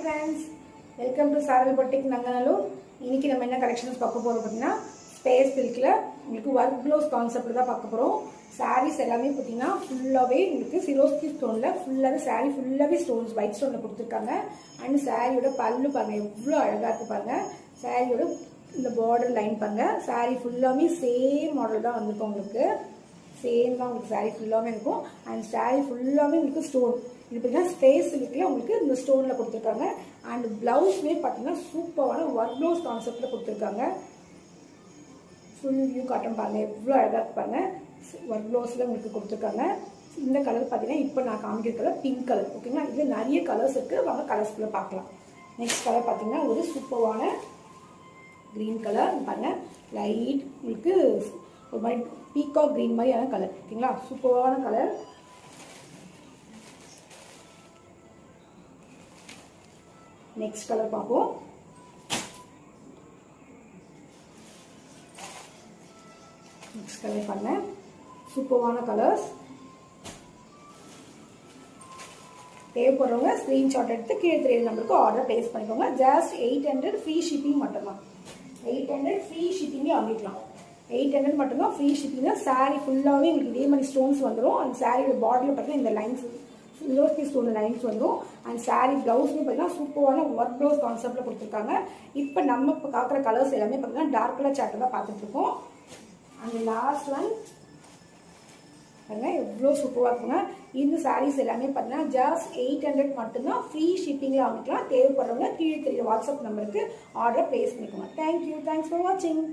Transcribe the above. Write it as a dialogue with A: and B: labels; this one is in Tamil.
A: ஃப்ரெண்ட்ஸ், வெல்கம் டு சாரல் பொட்டிக் நங்கநல்லூர். இன்னைக்கு நம்ம என்ன கலெக்ஷன்ஸ் பார்க்க போகிறோம் பார்த்தீங்கன்னா, ஸ்பேஸ் சில்கில் உங்களுக்கு ஒர்க் ப்ளவுஸ் கான்செப்ட் தான் பார்க்க போகிறோம். சாரீஸ் எல்லாமே பார்த்தீங்கன்னா ஃபுல்லாகவே உங்களுக்கு சிரோஸ்கி ஸ்டோனில் ஃபுல்லாகவே சாரீ ஃபுல்லாகவே ஸ்டோன்ஸ் ஒயிட் ஸ்டோனில் கொடுத்துருக்காங்க. அண்ட் சாரியோட பல்லு பாருங்கள் எவ்வளோ அழகாக இருக்குது பாருங்கள். சாரியோட இந்த பார்டர் லைன் பாருங்கள். சாரீ ஃபுல்லாகவே சேம் மாடல் தான் வந்திருக்கும் உங்களுக்கு. சேம் தான் உங்களுக்கு சாரீ ஃபுல்லாகவே இருக்கும். அண்ட் சாரீ ஃபுல்லாகவே உங்களுக்கு ஸ்டோன் இது பார்த்தீங்கன்னா ஸ்பேஸ் சில்கில் உங்களுக்கு இந்த ஸ்டோனில் கொடுத்துருக்காங்க. அண்ட் ப்ளவுஸ்மே பார்த்தீங்கன்னா சூப்பரான ஒர்க் ப்ளவுஸ் கான்செப்டில் கொடுத்துருக்காங்க. ஃபுல் வியூ காட்டன் பாருங்கள் எவ்வளோ அழகாக இருப்பாங்க. ஒர்க் ப்ளவுஸில் உங்களுக்கு கொடுத்துருக்காங்க. இந்த கலர் பார்த்தீங்கன்னா இப்போ நான் காமிக்கிற கலர் பிங்க் கலர். ஓகேங்களா, இது நிறைய கலர்ஸ் இருக்குது. வாங்க கலர்ஸ்குள்ளே பார்க்கலாம். நெக்ஸ்ட் கலர் பார்த்தீங்கன்னா ஒரு சூப்பரான க்ரீன் கலர் பாருங்கள். லைட் உங்களுக்கு ஒரு மாதிரி பீகாக் க்ரீன் மாதிரியான கலர். ஓகேங்களா, சூப்பரான கலர். நெக்ஸ்ட் கலர் பார்ப்போம். நெக்ஸ்ட் கலர் பாருங்க, சூப்பரான கலர்ஸ். தேவைப்படுறவங்க ஸ்க்ரீன்ஷாட் எடுத்து கீழே தெரியுற நம்பருக்கு ஆர்டர் பிளேஸ் பண்ணிக்கோங்க. ஜஸ்ட் 800 ஃப்ரீ ஷிப்பிங் மட்டும்தான். 800 ஃப்ரீ ஷிப்பிங்கே வாங்கிக்கலாம். 800 மட்டும்தான் ஃப்ரீ ஷிப்பிங் தான். சாரீ ஃபுல்லாகவே உங்களுக்கு இதே மாதிரி ஸ்டோன்ஸ் வந்துடும். அந்த சாரியோட பார்டரில் பார்த்தீங்கன்னா இந்த லைன்ஸ் சில்வர் ஸ்டோன் லைன்ஸ் வந்துடும். அண்ட் சாரீ ப்ளவுஸ்மே பார்த்தீங்கன்னா சூப்பரான ஒர்க் ப்ளவுஸ் கான்செப்டில் கொடுத்துருக்காங்க. இப்போ நம்ம இப்போ பார்க்குற கலர்ஸ் எல்லாமே பார்த்தீங்கன்னா டார்க் கலர் சார்ட்டில் தான் பார்த்துட்ருக்கோம். அண்ட் லாஸ்ட் ஒன் பாருங்க எவ்வளோ சூப்பராக இருக்குங்க. இந்த சாரீஸ் எல்லாமே பார்த்தீங்கன்னா ஜஸ்ட் 800 மட்டும்தான் ஃப்ரீ ஷிப்பிங்கில் வாங்கிக்கலாம். தேவைப்படுறவங்க கீழே தெரியுற வாட்ஸ்அப் நம்பருக்கு ஆர்டர் பிளேஸ் பண்ணிக்கோங்க. தேங்க்யூ, தேங்க்ஸ் ஃபார் வாட்சிங்.